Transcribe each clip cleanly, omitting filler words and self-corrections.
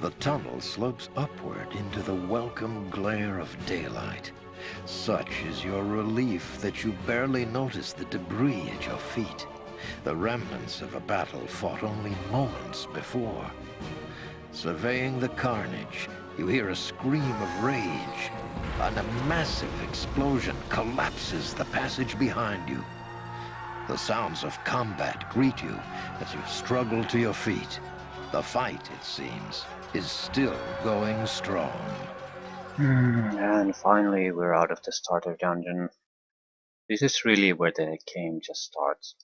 The tunnel slopes upward into the welcome glare of daylight. Such is your relief that you barely notice the debris at your feet, the remnants of a battle fought only moments before. Surveying the carnage, you hear a scream of rage, and a massive explosion collapses the passage behind you. The sounds of combat greet you as you struggle to your feet. The fight, it seems, is still going strong. And finally, we're out of the starter dungeon. This is really where the game just starts.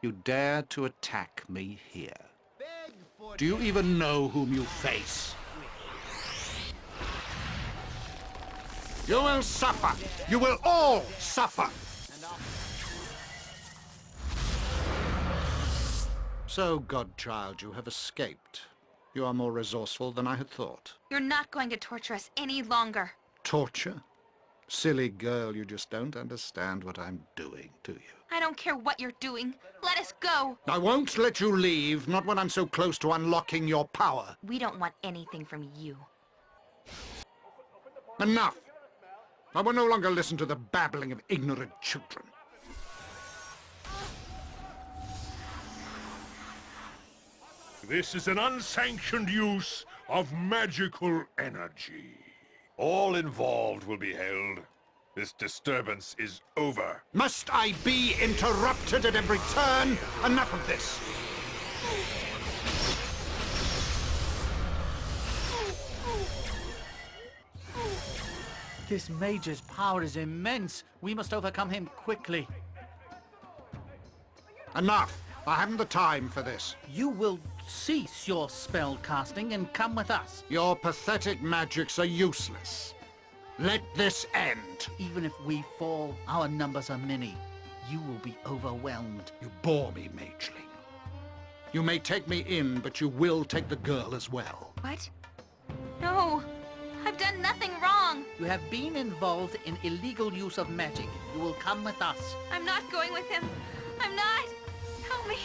You dare to attack me here. Do you even know whom you face? You will suffer! You will all suffer! So, godchild, you have escaped. You are more resourceful than I had thought. You're not going to torture us any longer. Torture? Silly girl, you just don't understand what I'm doing, do you? I don't care what you're doing. Let us go. I won't let you leave, not when I'm so close to unlocking your power. We don't want anything from you. Enough! I will no longer listen to the babbling of ignorant children. This is an unsanctioned use of magical energy. All involved will be held. This disturbance is over. Must I be interrupted at every turn? Enough of this! This mage's power is immense. We must overcome him quickly. Enough! I haven't the time for this. You will cease your spell casting and come with us. Your pathetic magics are useless. Let this end. Even if we fall, our numbers are many. You will be overwhelmed. You bore me, mageling. You may take me in, but you will take the girl as well. What? No. I've done nothing wrong. You have been involved in illegal use of magic. You will come with us. I'm not going with him. I'm not. Help me.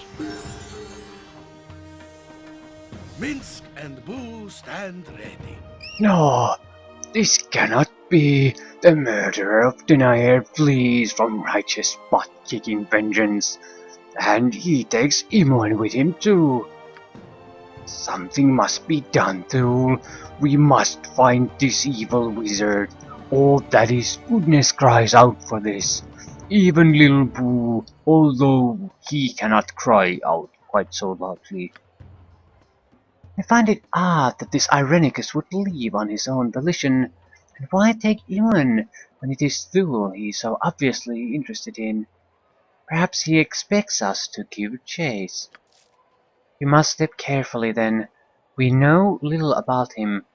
Minsk and Boo stand ready. No, this cannot be. The murderer of Denier flees from righteous butt-kicking vengeance, and he takes Imon with him too. Something must be done, Thule. We must find this evil wizard. All that is goodness cries out for this. Even little Boo, although he cannot cry out quite so loudly. I find it odd that this Irenicus would leave on his own volition, and why take Imon when it is Thule he is so obviously interested in? Perhaps he expects us to give chase. We must step carefully then. We know little about him,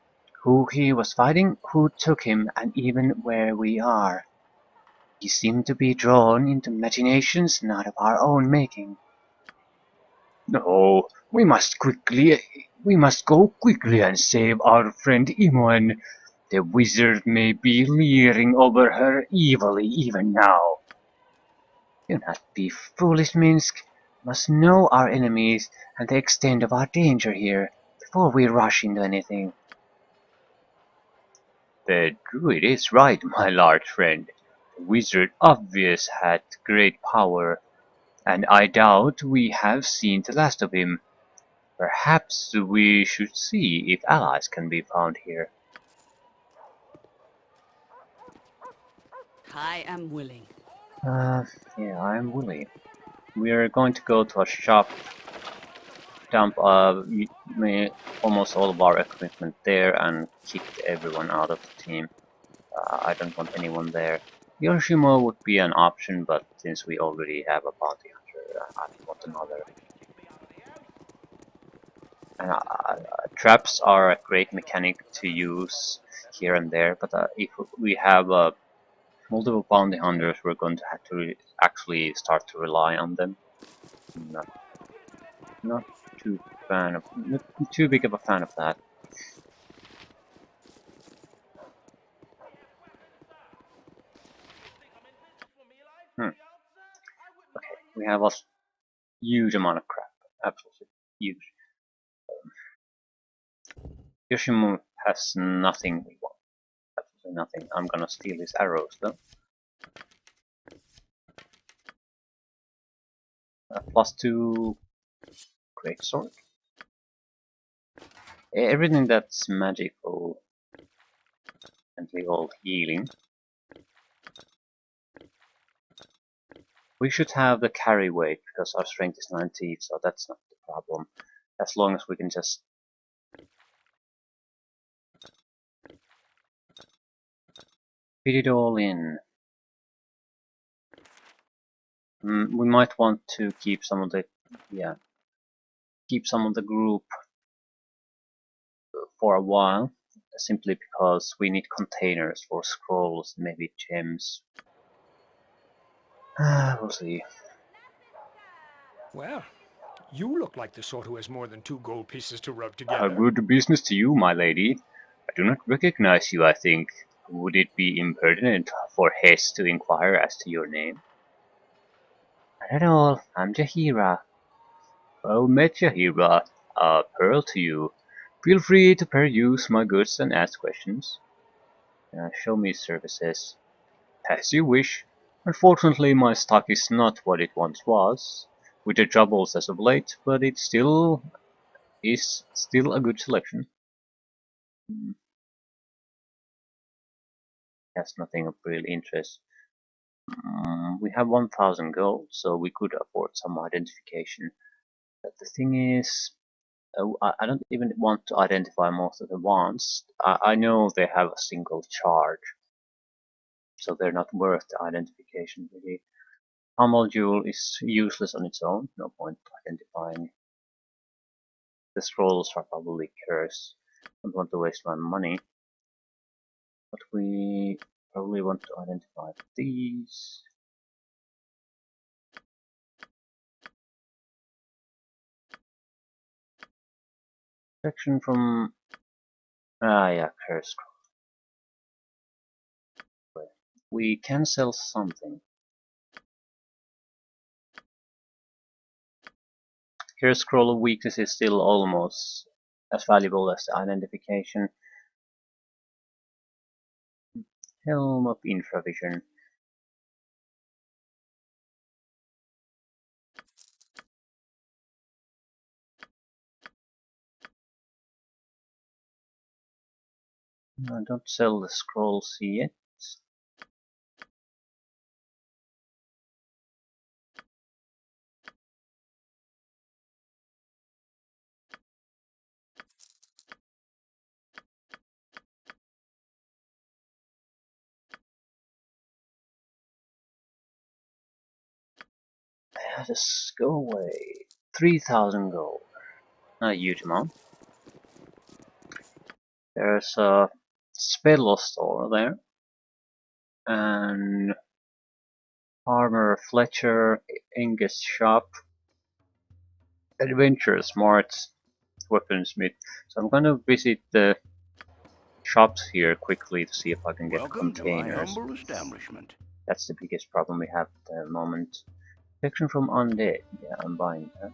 who he was fighting, who took him, and even where we are. We seem to be drawn into machinations not of our own making. No, we must go quickly and save our friend Imon. The wizard may be leering over her evilly even now. Do not be foolish, Minsk. We must know our enemies and the extent of our danger here before we rush into anything. The druid is right, my large friend. The wizard obviously had great power, and I doubt we have seen the last of him. Perhaps we should see if allies can be found here. I am willing. Yeah, I'm willing. We're going to go to a shop, dump almost all of our equipment there, and kick everyone out of the team. I don't want anyone there. Yoshimo would be an option, but since we already have a bounty hunter, I don't want another. And traps are a great mechanic to use here and there, but if we have multiple bounty hunters, we're going to have to actually start to rely on them. Not too big of a fan of that. Okay, we have a huge amount of crap, absolutely huge. Yoshimu has nothing we want. Absolutely nothing. I'm gonna steal his arrows though. +2 greatsword. Everything that's magical and all healing. We should have the carry weight because our strength is 19, so that's not the problem. As long as we can just fit it all in. We might want to keep some of the group for a while, simply because we need containers for scrolls, maybe gems. We'll see. Well, you look like the sort who has more than 2 gold pieces to rub together. Good business to you, my lady. I do not recognize you, I think. Would it be impertinent for Hess to inquire as to your name? Not at all. I'm Jahira. Well met, Jahira. A pearl to you. Feel free to peruse my goods and ask questions. Show me services. As you wish. Unfortunately, my stock is not what it once was, with the troubles as of late, but it still is a good selection. Has nothing of real interest. We have 1,000 gold, so we could afford some identification. But the thing is, I don't even want to identify most of the ones. I know they have a single charge, so they're not worth the identification really. Hummel Jewel is useless on its own, no point identifying. The scrolls are probably cursed. Don't want to waste my money. But we probably want to identify these. Section from curse scroll. We can sell something. Curse scroll of weakness is still almost as valuable as the identification. Helm of infravision. Don't sell the scrolls yet. Just go away. 3,000 gold. Not a huge amount. There's a spell store there. And Armor Fletcher, Angus Shop, Adventure Smart, Weaponsmith. So I'm gonna visit the shops here quickly to see if I can get Welcome containers. to my humble establishment. That's the biggest problem we have at the moment. Section from Undead. Yeah, I'm buying that.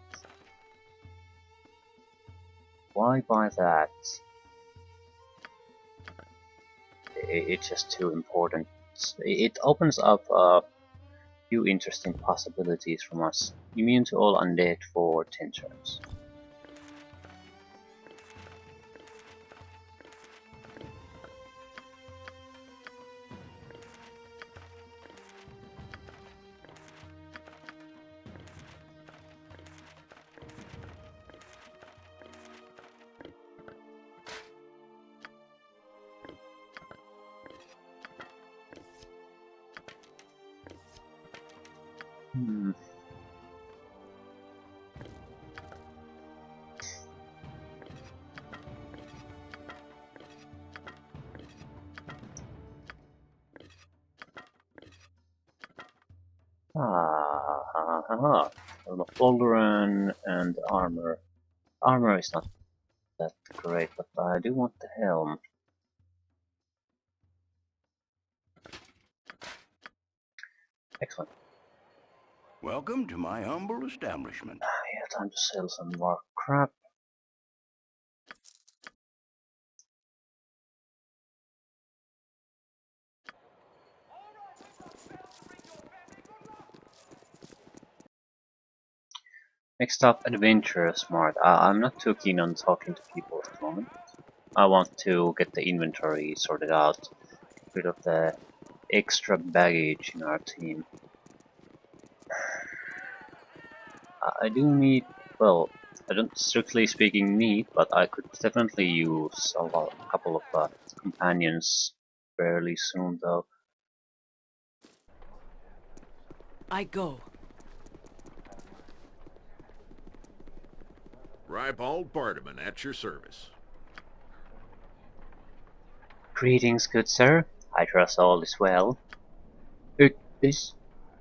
Why buy that? It's just too important. It opens up a few interesting possibilities from us. Immune to all undead for 10 turns. Baldur and armor. Armor is not that great, but I do want the helm. Excellent. Welcome to my humble establishment. Yeah, time to sell some more crap. Next up, Adventure Smart. I'm not too keen on talking to people at the moment. I want to get the inventory sorted out, get rid of the extra baggage in our team. I do need, well, I don't strictly speaking need, but I could definitely use a couple of companions fairly soon though. I go. Ribald Bardaman at your service. Greetings, good sir. I trust all is well. It is?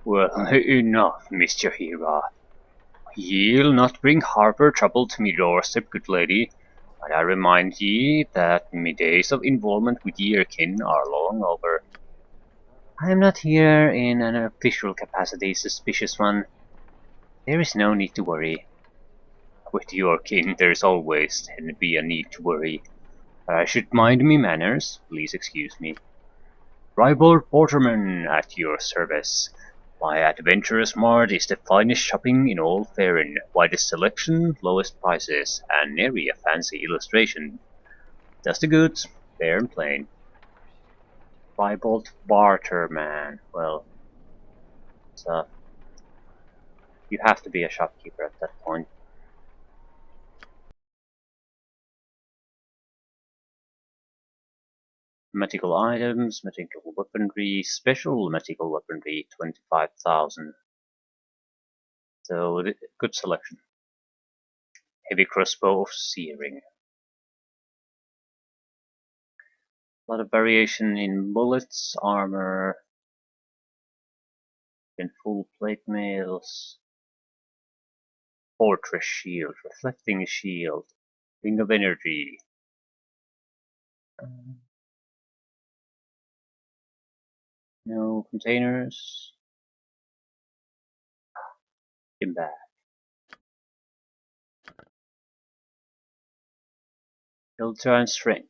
Well, enough, Mr. Hira. Ye'll not bring Harper trouble to me doorstep, good lady. But I remind ye that me days of involvement with ye kin are long over. I am not here in an official capacity, suspicious one. There is no need to worry. With your kin, there's always to be a need to worry. But I should mind me manners, please excuse me. Ribald Porterman at your service. My Adventurous Mart is the finest shopping in all Faerun. Widest selection, lowest prices, and nary a fancy illustration. Just the goods, fair and plain. Ribald Barterman. Well, so you have to be a shopkeeper at that point. Magical items, magical weaponry, special magical weaponry, 25,000. So, good selection. Heavy crossbow of searing. A lot of variation in bullets, armor, and full plate mails. Fortress shield, reflecting shield, ring of energy. No containers. Get back. Filter and strength.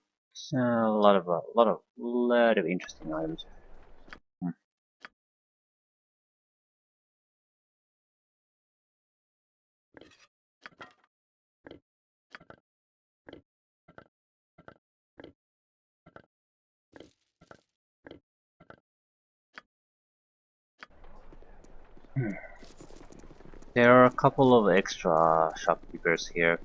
A lot of interesting items. There are a couple of extra shopkeepers here.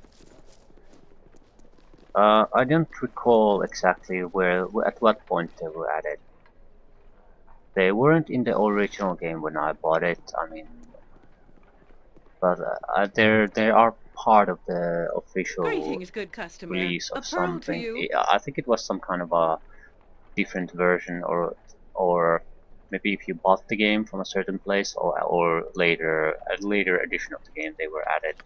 I don't recall exactly at what point they were added. They weren't in the original game when I bought it. I mean, but they are part of the official Greetings, good customer. release A of pearl to something. you. I think it was some kind of a different version, or maybe if you bought the game from a certain place, or later a later edition of the game they were added.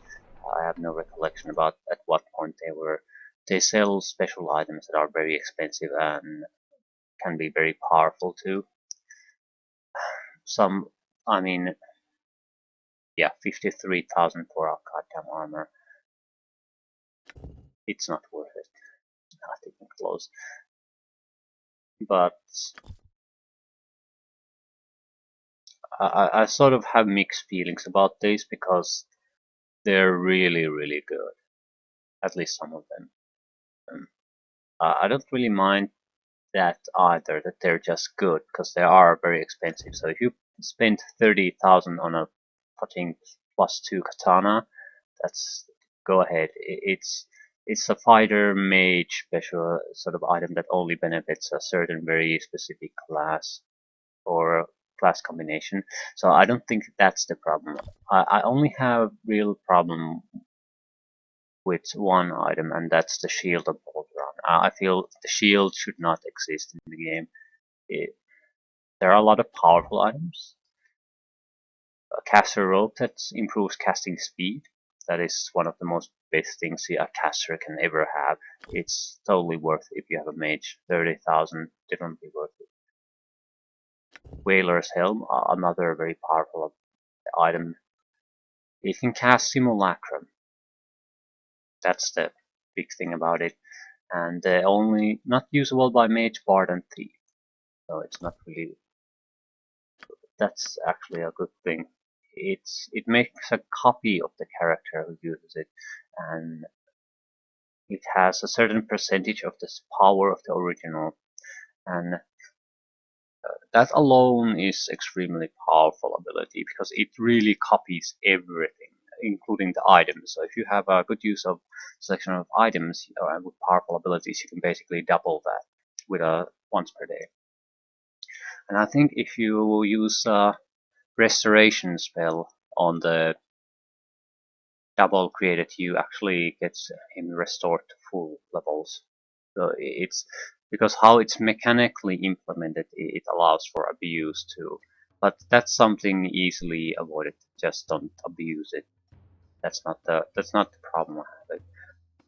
I have no recollection about at what point they were. They sell special items that are very expensive and can be very powerful too. Some, I mean, yeah, 53,000 for a goddamn armor. It's not worth it. Not even close. But I sort of have mixed feelings about these because they're really, really good. At least some of them. I don't really mind that either, that they're just good, because they are very expensive. So if you spend 30,000 on a fucking +2 katana, that's go ahead. It's a fighter mage special sort of item that only benefits a certain very specific class or class combination. So I don't think that's the problem. I only have real problem with one item, and that's the shield of Baldur. I feel the shield should not exist in the game. There are a lot of powerful items. A caster rope that improves casting speed. That is one of the most best things a caster can ever have. It's totally worth it if you have a mage. 30,000, definitely worth it. Whaler's Helm, another very powerful item. It can cast Simulacrum. That's the big thing about it. And only not usable by mage, bard, and thief. So it's not really. That's actually a good thing. It makes a copy of the character who uses it, and it has a certain percentage of this power of the original, and that alone is extremely powerful ability because it really copies everything, including the items. So if you have a good use of selection of items with powerful abilities, you can basically double that with a once per day. And I think if you use a restoration spell on the double created, you actually get him restored to full levels. So it's because how it's mechanically implemented, it allows for abuse too. But that's something easily avoided. Just don't abuse it. That's not the problem I have. Like,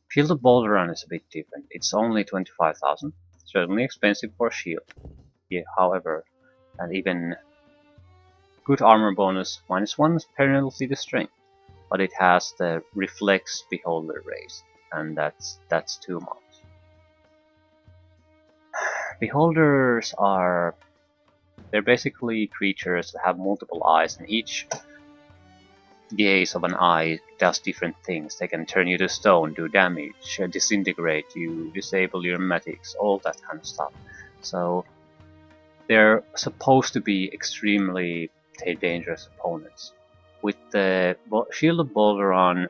Shield of Baldur is a bit different. It's only 25,000. Certainly expensive for a shield. Yeah, however, and even good armor bonus -1 penalty to strength. But it has the reflex beholder raise, and that's too much. Beholders they're basically creatures that have multiple eyes, and each gaze of an eye does different things. They can turn you to stone, do damage, disintegrate you, disable your medics, all that kind of stuff. So they're supposed to be extremely dangerous opponents. With the Shield of Baldur on,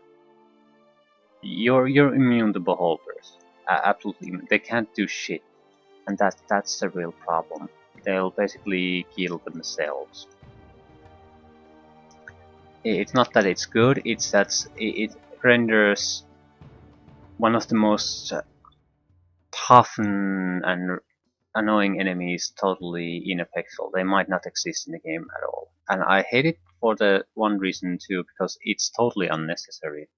you're immune to beholders. Absolutely, they can't do shit, and that's the real problem. They'll basically kill themselves. It's not that it's good; it's that it renders one of the most tough and annoying enemies totally ineffectual. They might not exist in the game at all, and I hate it for the one reason too, because it's totally unnecessary.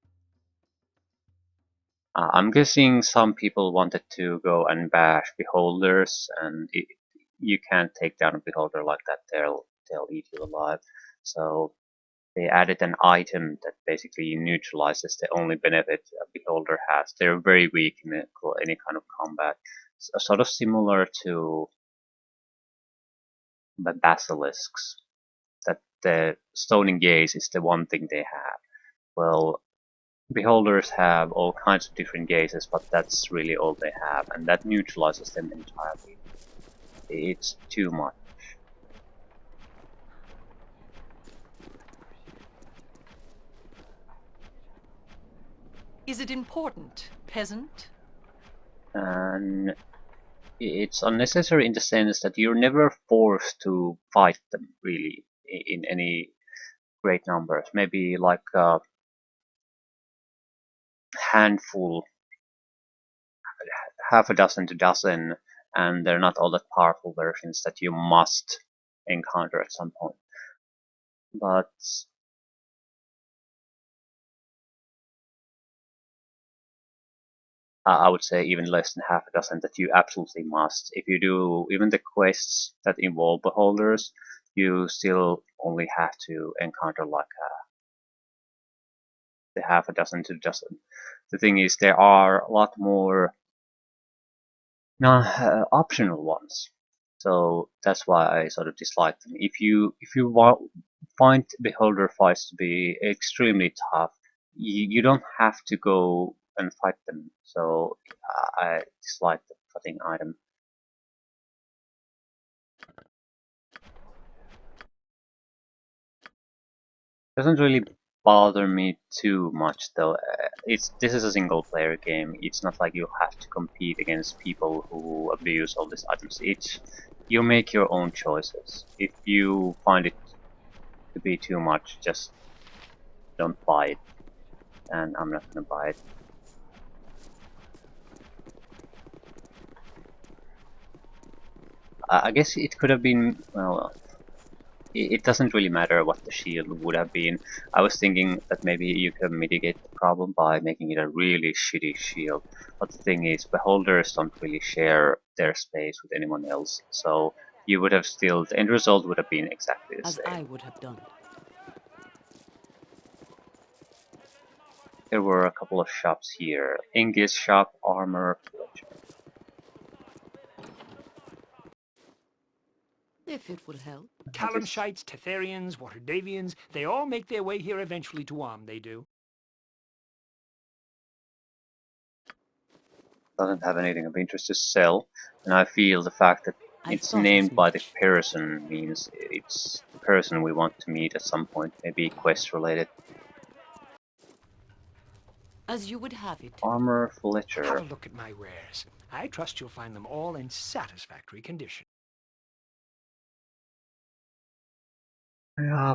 I'm guessing some people wanted to go and bash beholders, and you can't take down a beholder like that. They'll eat you alive. So they added an item that basically neutralizes the only benefit a beholder has. They're very weak in any kind of combat, sort of similar to the basilisks. That the stoning gaze is the one thing they have. Well, beholders have all kinds of different gazes, but that's really all they have, and that neutralizes them entirely. It's too much. Is it important, peasant? And it's unnecessary in the sense that you're never forced to fight them, really, in any great numbers. Maybe like a handful, half a dozen to dozen, and they're not all that powerful versions that you must encounter at some point. But I would say even less than half a dozen that you absolutely must. If you do even the quests that involve beholders, you still only have to encounter like the half a dozen to dozen. The thing is, there are a lot more optional ones. So that's why I sort of dislike them. If you find beholder fights to be extremely tough, you don't have to go and fight them. So I dislike the cutting item. Doesn't really bother me too much though. This is a single player game. It's not like you have to compete against people who abuse all these items. You make your own choices. If you find it to be too much, just don't buy it. And I'm not gonna buy it. I guess it could have been, well, it doesn't really matter what the shield would have been. I was thinking that maybe you can mitigate the problem by making it a really shitty shield. But the thing is, beholders don't really share their space with anyone else. So you would have still, the end result would have been exactly the As same. I would have done. there were a couple of shops here. Ingus shop, armor, fletcher. If it will help. Kalimshites, Tetherians, Waterdavians, they all make their way here eventually to Arm, they do. Doesn't have anything of interest to sell, and I feel the fact that I it's thought named as by the much. person means it's the person we want to meet at some point, maybe quest related. As you would have it. Armor, Have fletcher. a look at my wares. I trust you'll find them all in satisfactory condition. Yeah.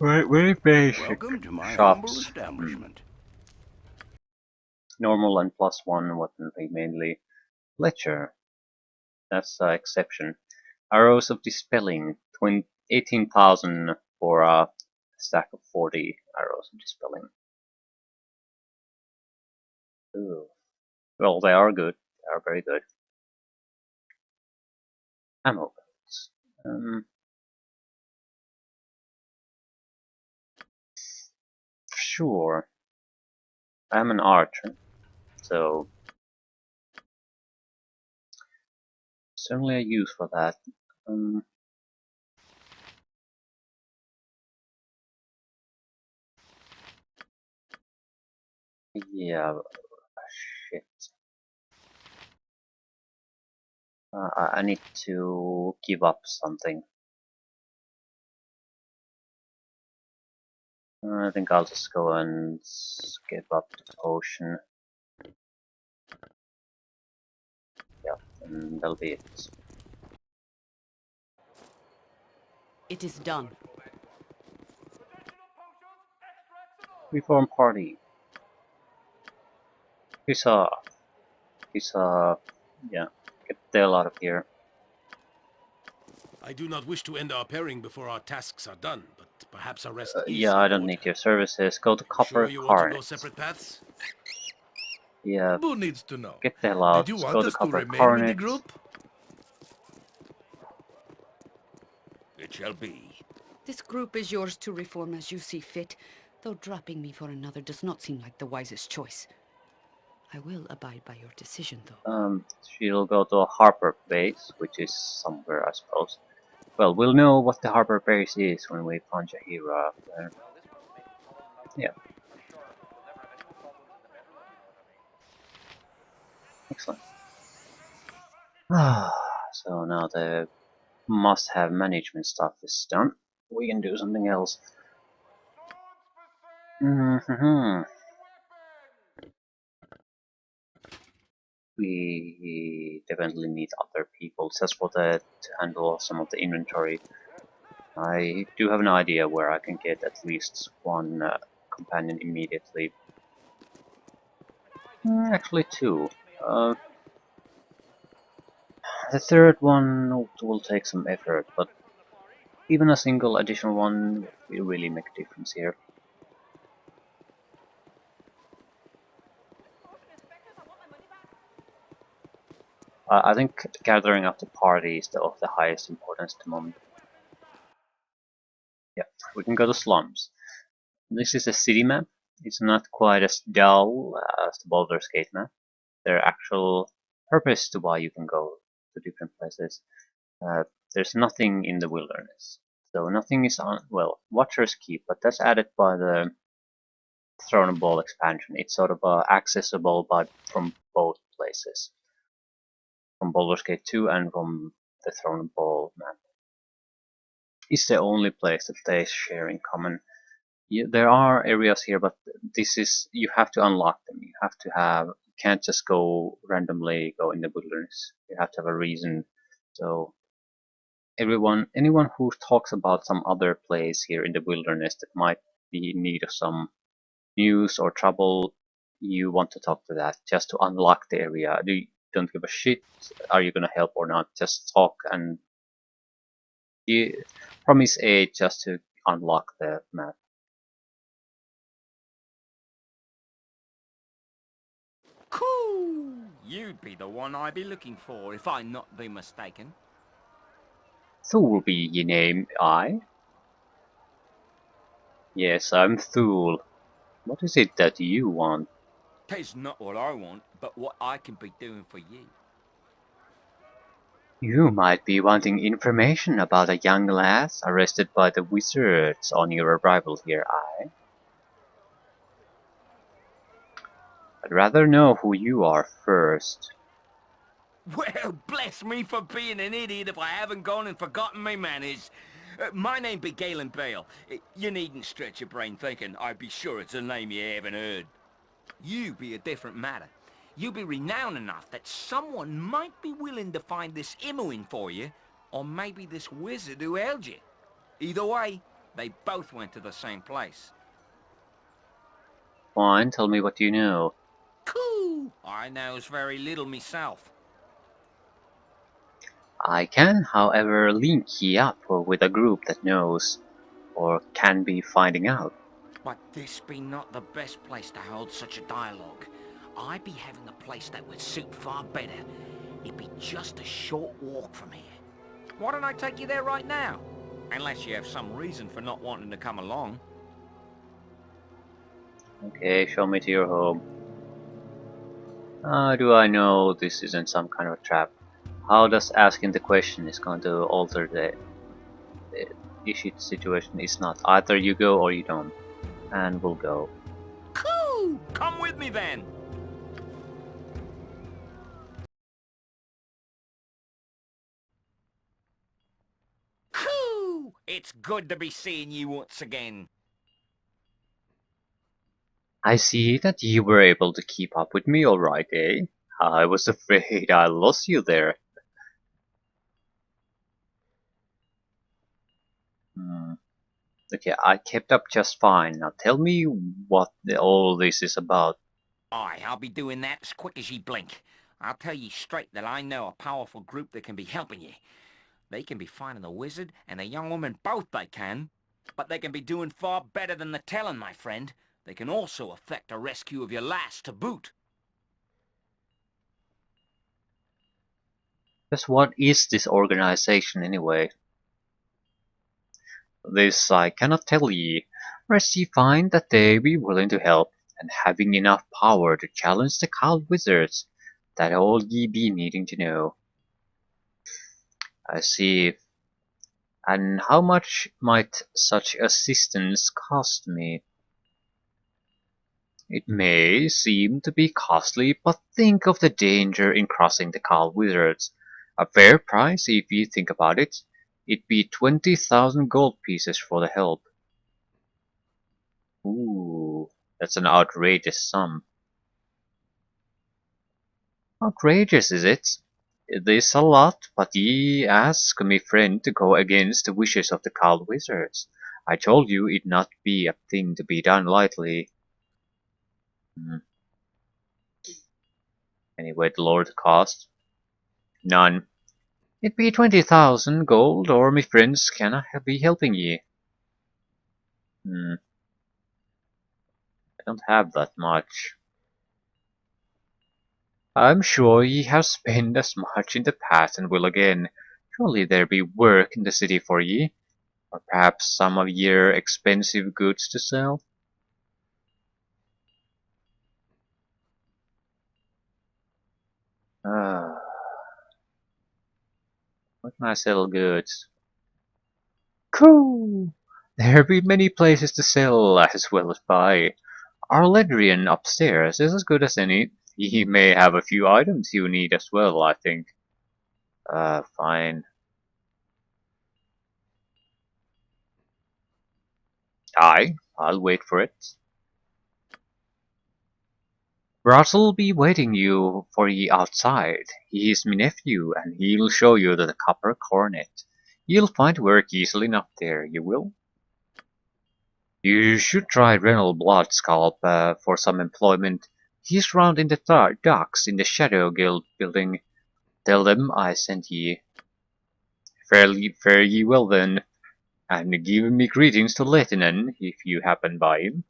Very basic Welcome to my humble shops. establishment. Normal and +1 weaponry mainly. Fletcher. That's the exception. Arrows of Dispelling. 18,000 for a stack of 40 arrows of Dispelling. Ooh. Well, they are good. They are very good. Ammo belts. Sure. I'm an archer, so certainly a use for that. Yeah, shit. I need to give up something. I think I'll just go and give up the potion. Yeah, and that'll be it. It is done. Reform party. Huzzah. Huzzah. Yeah, get the hell out of here. I do not wish to end our pairing before our tasks are done, but perhaps a rest is Yeah, in I don't order. need your services. Go to Sure Copper you want to go Carnet. separate paths? Yeah, Who needs to know? get the hell out. Did you Go want to us to Copper remain with the Carnet. group? It shall be. This group is yours to reform as you see fit, though dropping me for another does not seem like the wisest choice. I will abide by your decision, though. She'll go to a Harper base, which is somewhere, I suppose. Well, we'll know what the Harper base is when we punch a hero out there. Yeah. Excellent. So now the must-have management stuff is done. We can do something else. We definitely need other people just for to handle some of the inventory. I do have an idea where I can get at least one companion immediately. Actually two. The third one will take some effort, but even a single additional one will really make a difference here. I think gathering up the party is of the highest importance at the moment. Yeah, we can go to slums. This is a city map. It's not quite as dull as the Baldur's Gate map. There are actual purpose to why you can go to different places. There's nothing in the wilderness. So nothing is on, well, Watcher's Keep, but that's added by the Throne and Ball expansion. It's sort of accessible from both places. From Baldur's Gate 2 and from the Throne and Ball map. It's the only place that they share in common. Yeah, there are areas here, but this is, you have to unlock them. You have to have, you can't just go randomly go in the wilderness. You have to have a reason. So anyone who talks about some other place here in the wilderness that might be in need of some news or trouble, you want to talk to that just to unlock the area. Don't give a shit. Are you gonna help or not? Just talk and promise aid just to unlock the map. Cool! You'd be the one I'd be looking for if I not be mistaken. Thule be ye name, I? Yes, I'm Thule. What is it that you want? Tis not what I want, but what I can be doing for you. You might be wanting information about a young lass arrested by the wizards on your arrival here. I'd rather know who you are first. Well, bless me for being an idiot if I haven't gone and forgotten my manners. My name be Galen Bale. You needn't stretch your brain thinking I'd be sure it's a name you haven't heard. You be a different matter. You be renowned enough that someone might be willing to find this Imoen for you, or maybe this wizard who held you. Either way, they both went to the same place. Fine, tell me what you know. Cool! I knows very little myself. I can, however, link ye up with a group that knows, or can be finding out. But this be not the best place to hold such a dialogue. I be having a place that would suit far better. It be just a short walk from here. Why don't I take you there right now? Unless you have some reason for not wanting to come along. Okay, show me to your home. How do I know this isn't some kind of trap? How does asking the question is going to alter the issue situation? It's not. Either you go or you don't. And we'll go. Cool! Come with me then! Cool! It's good to be seeing you once again. I see that you were able to keep up with me alright, eh? I was afraid I lost you there. Okay, I kept up just fine. Now tell me what all this is about. Aye, I'll be doing that as quick as ye blink. I'll tell ye straight that I know a powerful group that can be helping ye. They can be finding the wizard and the young woman both they can. But they can be doing far better than the telling, my friend. They can also effect a rescue of your lass to boot. Just what is this organization anyway? This I cannot tell ye, unless ye find that they be willing to help, and having enough power to challenge the Cult Wizards. That all ye be needing to know. I see. And how much might such assistance cost me? It may seem to be costly, but think of the danger in crossing the Cult Wizards. A fair price, if you think about it. It'd be 20,000 gold pieces for the help. Ooh, that's an outrageous sum. Outrageous, is it? It is a lot, but ye ask me friend to go against the wishes of the Cult Wizards. I told you it'd not be a thing to be done lightly. Anyway, the Lord cost? None. It be 20,000 gold, or me friends cannot be helping ye. I don't have that much. I'm sure ye have spent as much in the past and will again. Surely there be work in the city for ye, or perhaps some of your expensive goods to sell? What can I sell goods? Cool! There be many places to sell as well as buy. Our Ledrian upstairs is as good as any. He may have a few items you need as well, I think. Fine. Aye, I'll wait for it. Russ'll be waiting you for ye outside. He is me nephew, and he'll show you the copper coronet. You'll find work easily enough there, you will. You should try Reynold Bloodscalp for some employment. He's round in the docks in the Shadow Guild building. Tell them I sent ye. Fare ye well then, and give me greetings to Lehtinen if you happen by him.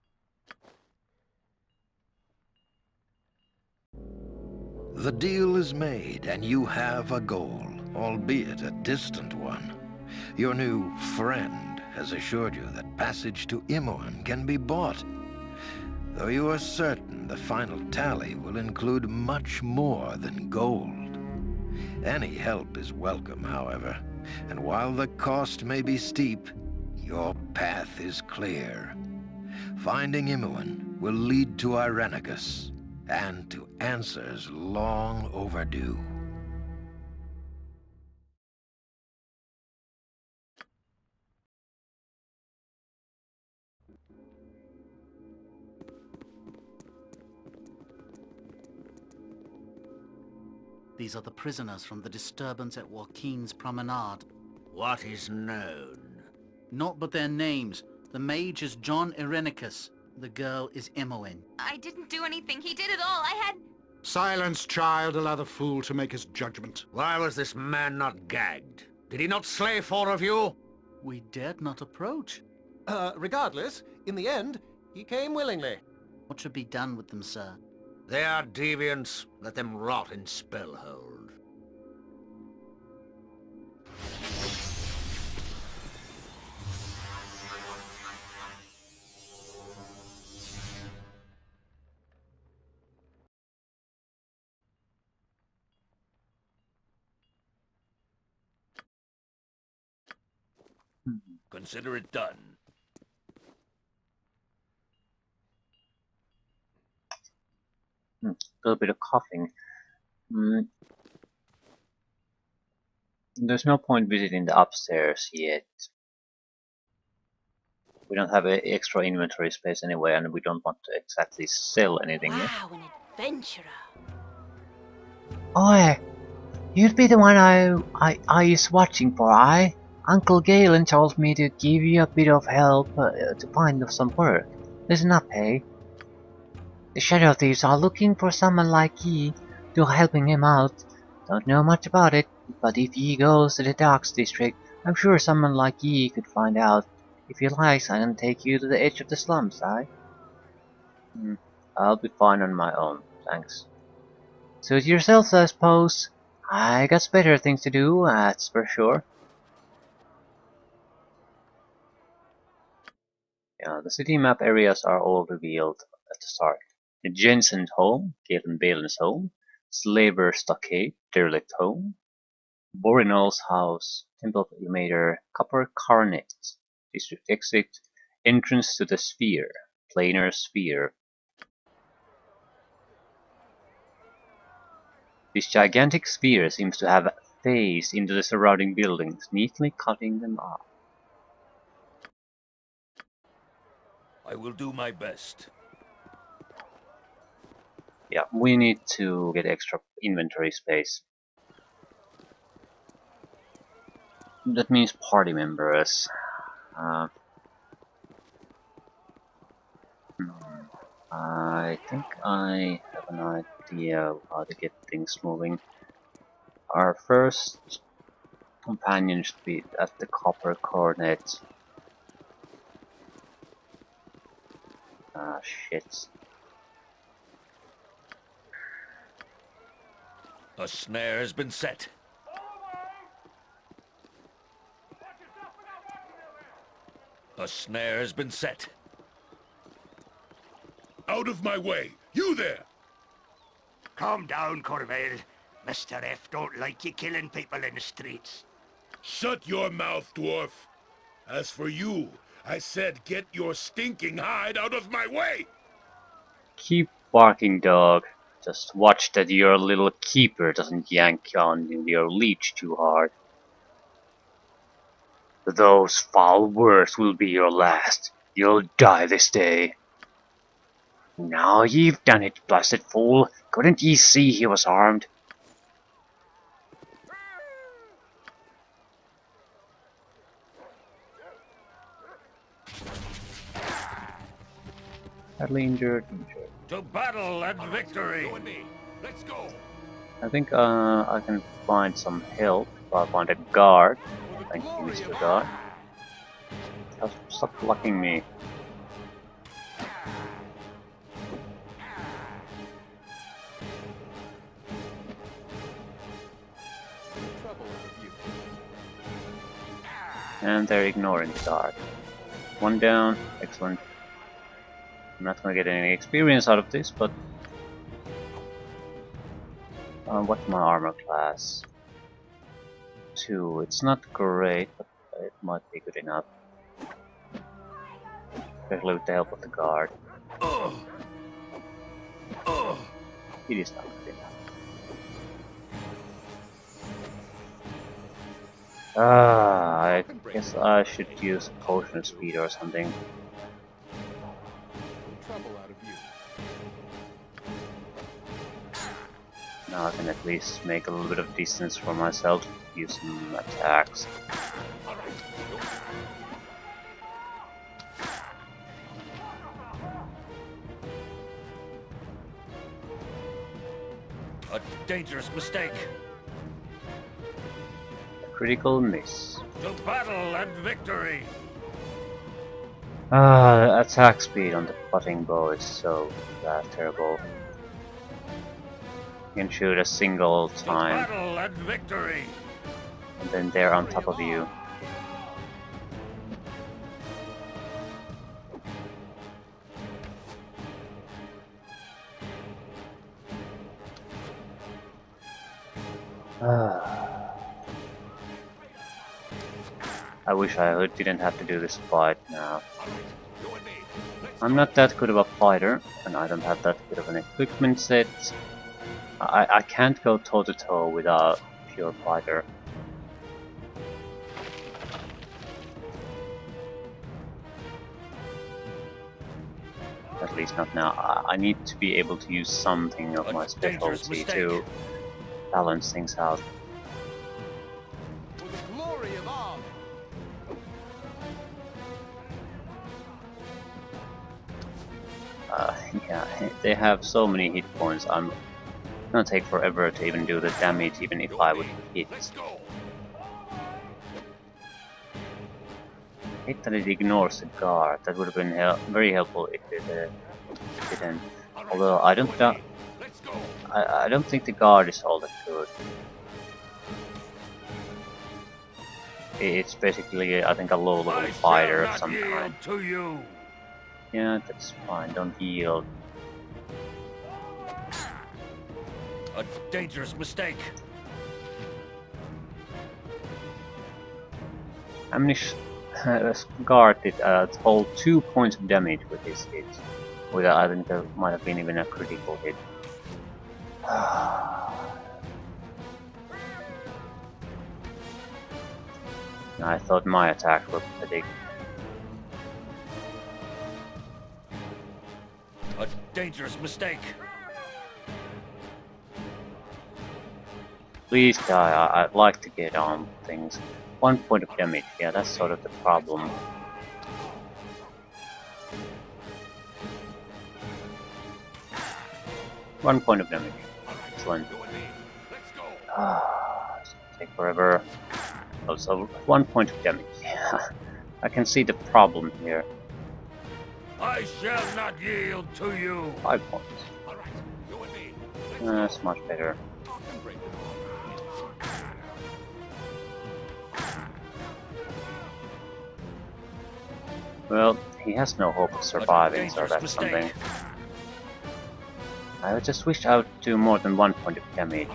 The deal is made, and you have a goal, albeit a distant one. Your new friend has assured you that passage to Imoen can be bought. though you are certain the final tally will include much more than gold. Any help is welcome, however, and while the cost may be steep, your path is clear. Finding Imoen will lead to Irenicus, and to answers long overdue. These are the prisoners from the disturbance at Joaquin's Promenade. What is known? Not but their names. The mage is John Irenicus. The girl is Imoen. I didn't do anything. He did it all. I had... Silence, child. Allow the fool to make his judgment. Why was this man not gagged? Did he not slay 4 of you? We dared not approach. Regardless, in the end, he came willingly. What should be done with them, sir? They are deviants. Let them rot in Spellhold. Consider it done. A little bit of coughing. There's no point visiting the upstairs yet. We don't have extra inventory space anyway, and we don't want to exactly sell anything yet. Wow, an adventurer. Oi! You'd be the one I is watching for, aye? Uncle Galen told me to give you a bit of help to find some work. Listen up, hey? The Shadow Thieves are looking for someone like ye to helping him out. Don't know much about it, but if ye goes to the Docks District, I'm sure someone like ye could find out. If you likes, I can take you to the edge of the slums, aye? I'll be fine on my own, thanks. Suit yourselves, I suppose. I got better things to do, that's for sure. Yeah, the city map areas are all revealed at the start. The Jensen home, Galen Balin's home, Slaver Stockade, Derelict home, Borinol's house, Temple of Ilmater, Copper Carnet, District exit, entrance to the Sphere, Planar Sphere. This gigantic sphere seems to have phased into the surrounding buildings, neatly cutting them off. I will do my best. Yeah, we need to get extra inventory space. That means party members. I think I have an idea of how to get things moving. Our first companion should be at the Copper Cornet. Ah, shit. A snare has been set. A snare has been set. Out of my way! You there! Calm down, Corvale. Mr. F don't like you killing people in the streets. Shut your mouth, dwarf! As for you, I said get your stinking hide out of my way! Keep barking, dog. Just watch that your little keeper doesn't yank on your leech too hard. Those foul words will be your last. You'll die this day. Now you've done it, blasted fool. Couldn't ye see he was armed? Badly injured. To battle and victory! Let's go! I think I can find some help if I find a guard. Thank you, Mr. Guard. Stop blocking me. And they're ignoring the guard. One down, excellent. I'm not gonna get any experience out of this, but what's my armor class? 2. It's not great, but it might be good enough. Especially with the help of the guard. It is not good enough. I guess I should use a potion of speed or something. Now I can at least make a little bit of distance for myself, use some attacks. A dangerous mistake. Critical miss. To battle and victory! Attack speed on the potting bow is so terrible. You can shoot a single time, To battle and victory! and then they're on top of you. I wish I didn't have to do this fight now. I'm not that good of a fighter, and I don't have that good of an equipment set. I can't go toe to toe with a pure fighter. At least not now. I need to be able to use something of my specialty to balance things out. For the glory of all. Yeah, they have so many hit points. I'm gonna take forever to even do the damage, even if I would hit. I hate that it ignores the guard. That would have been very helpful if it didn't. Although I don't think the guard is all that good. It's basically, I think, a low-level fighter of some kind. Yeah, that's fine. Don't yield. A dangerous mistake. How many guard did hold 2 points of damage with his hit? With I think there might have been even a critical hit. I thought my attack was pathetic. A dangerous mistake. Please die, I'd like to get on things. 1 point of damage, yeah, that's sort of the problem. One point of damage. Excellent. Take forever. Also, 1 point of damage. I can see the problem here. I shall not yield to you! 5 points. That's much better. Well, he has no hope of surviving, so that's something. I just wish I would do more than 1 point of damage.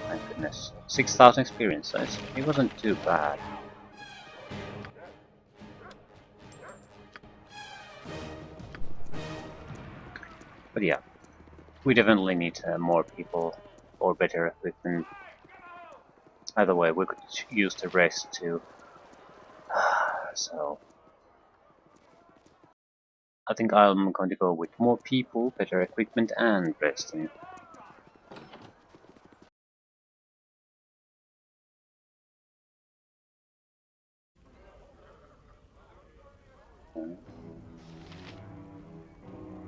Thank goodness. 6,000 experience, so it wasn't too bad. But yeah, we definitely need more people or better equipment. Either way, we could use the rest too. So I think I'm going to go with more people, better equipment, and resting.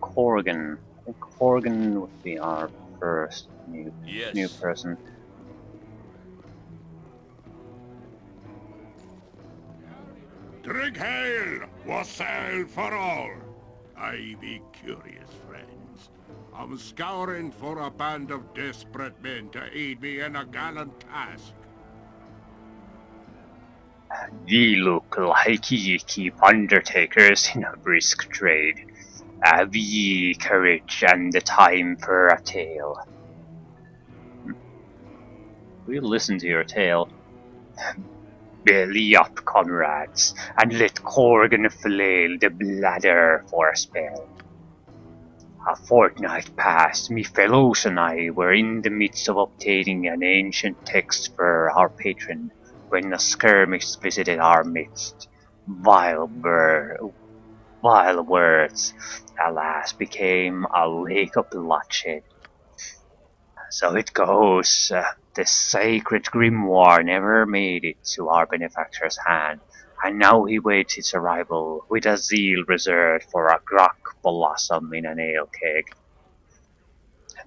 Corgan. I think Corgan would be our first new person. Drink hail, wassail for all. I be curious, friends. I'm scouring for a band of desperate men to aid me in a gallant task. We look like ye keep undertakers in a brisk trade. Have ye courage and the time for a tale? We'll listen to your tale. Belly up, comrades, and let Corgan flail the bladder for a spell. A fortnight past, me fellows and I were in the midst of obtaining an ancient text for our patron, when a skirmish visited our midst. Vile words, alas, became a lake of bloodshed. So it goes. The sacred grimoire never made it to our benefactor's hand, and now he waits its arrival with a zeal reserved for a grog blossom in an ale keg.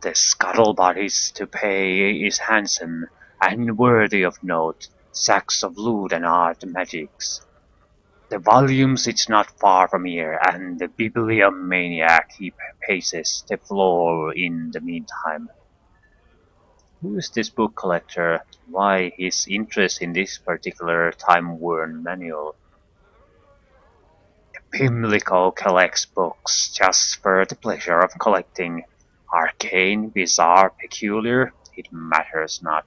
The scuttlebutt is to pay is handsome, and worthy of note, sacks of loot and art magics. The volume sits not far from here, and the bibliomaniac he paces the floor in the meantime. Who is this book collector? Why his interest in this particular time-worn manual? Pimlico collects books just for the pleasure of collecting. Arcane, bizarre, peculiar, it matters not.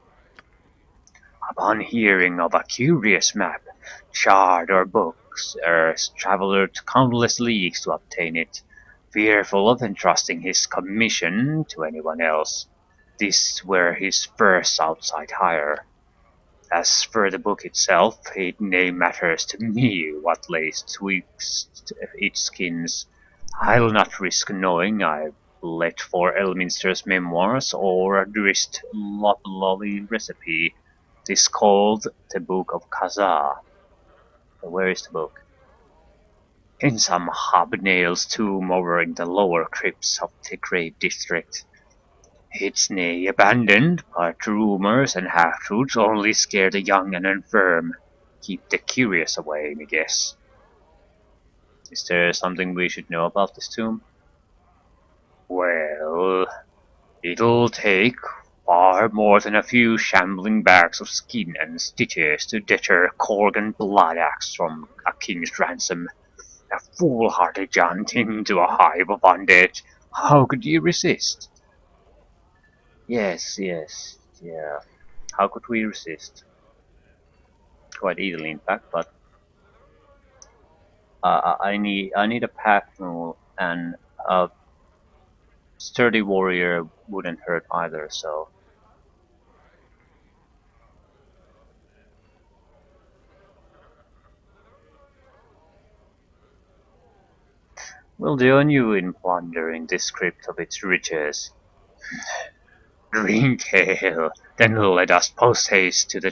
Upon hearing of a curious map, shard or books, Earth travelled countless leagues to obtain it, fearful of entrusting his commission to anyone else. This were his first outside hire. As for the book itself, it nay matters to me what lays twixt its skins. I'll not risk knowing I've let for Elminster's memoirs or a Drist Loplolly recipe. 'Tis called the Book of Kazaa. Where is the book? In some hobnail's tomb over in the lower crypts of the Grave District. It's nae abandoned, but rumours and half-truths only scare the young and infirm. Keep the curious away, me guess. Is there something we should know about this tomb? Well, it'll take far more than a few shambling bags of skin and stitches to deter Corgan Bloodaxe from a king's ransom. A foolhardy jaunt into a hive of undead. How could you resist? Yes, yeah. How could we resist? Quite easily, in fact, but I need a pack mule, and a sturdy warrior wouldn't hurt either. So we'll join you in plundering this crypt of its riches. Drink ale, then let us post haste to the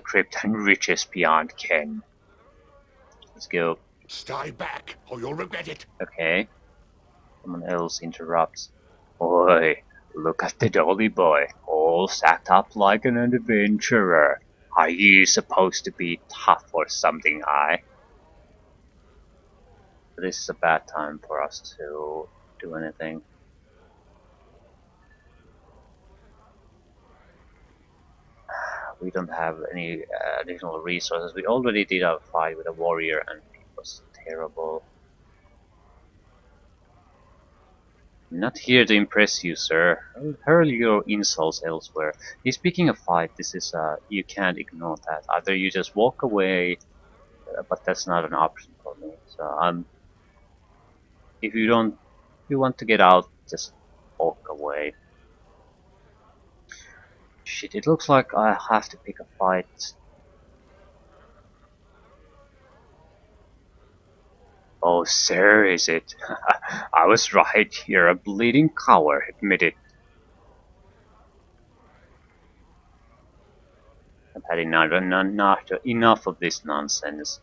crypt and riches beyond ken. Let's go. Stay back, or you'll regret it. Okay. Someone else interrupts. Oi, look at the dolly boy, all sacked up like an adventurer. Are you supposed to be tough or something, aye? This is a bad time for us to do anything. We don't have any additional resources. We already did a fight with a warrior and it was terrible. I'm not here to impress you, sir. I'll hurl your insults elsewhere. Speaking of fight, this is you can't ignore that. Either you just walk away, but that's not an option for me. So if you want to get out, just walk away. Shit, it looks like I have to pick a fight. Oh, sir, is it? I was right. You're a bleeding coward, admit it. I've had enough of this nonsense.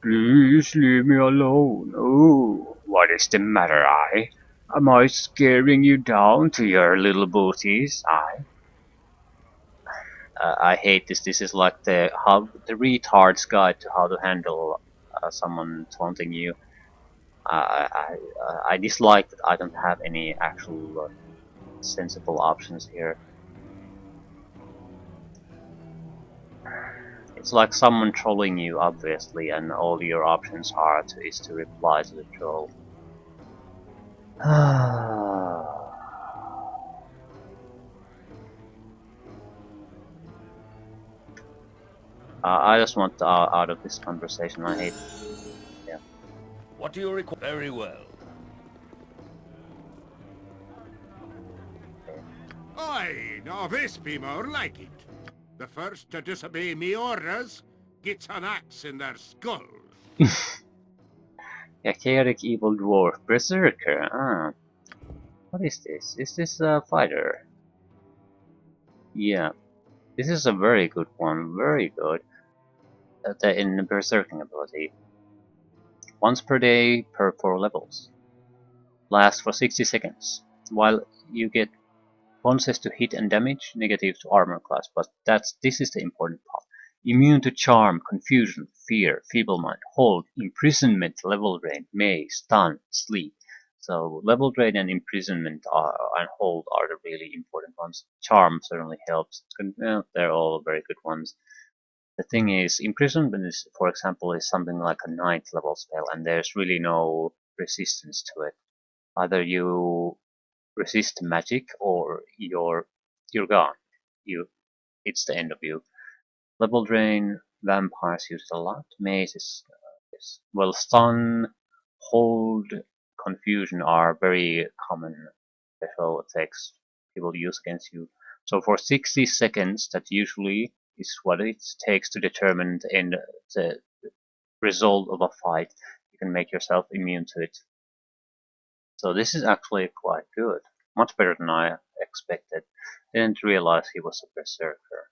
Please leave me alone. Oh, what is the matter, I? Am I scaring you down to your little booties, I? I hate this. This is like the retard's guide to how to handle someone taunting you. I dislike that I don't have any actual sensible options here. It's like someone trolling you, obviously, and all your options is to reply to the troll. I just want out of this conversation. I hate. Yeah. What do you require? Very well. Aye, now this be more like it. The first to disobey me orders gets an axe in their skull. Yeah, chaotic evil dwarf berserker. What is this? Is this a fighter? Yeah, this is a very good one. Very good. In the berserking ability. Once per day per 4 levels. Lasts for 60 seconds. While you get bonuses to hit and damage, negative to armor class, but this is the important part. Immune to charm, confusion, fear, feeble mind, hold, imprisonment, level drain, maze, stun, sleep. So level drain and imprisonment and hold are the really important ones. Charm certainly helps. Well, they're all very good ones. The thing is, imprisonment is, for example, is something like a 9th level spell, and there's really no resistance to it. Either you resist magic or you're gone. It's the end of you. Level drain, vampires use it a lot. Maze is well, stun, hold, confusion are very common special effects people use against you. So for 60 seconds, that usually is what it takes to determine the result of a fight. You can make yourself immune to it. So this is actually quite good. Much better than I expected. Didn't realize he was a berserker.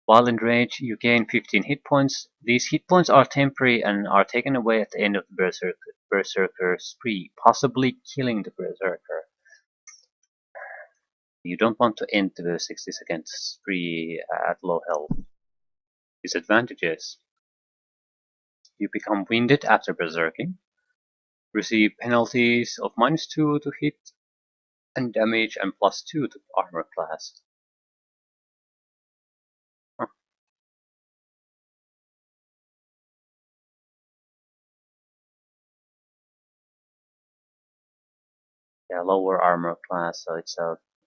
While in rage, you gain 15 hit points. These hit points are temporary and are taken away at the end of the berserker spree, possibly killing the berserker. You don't want to end the 60-second spree at low health. Disadvantages. You become winded after berserking. Receive penalties of -2 to hit and damage and +2 to armor class. Huh. Yeah, lower armor class, so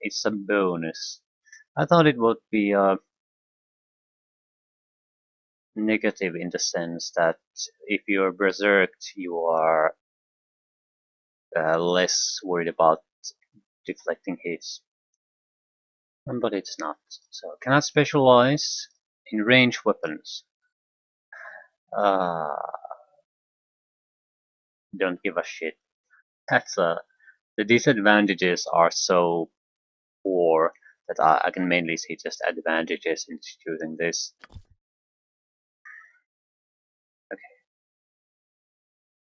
it's a bonus. I thought it would be negative in the sense that if you're berserked, you are less worried about deflecting hits. But it's not. So cannot specialize in range weapons. Don't give a shit. The disadvantages are so poor that I can mainly see just advantages in choosing this. Okay.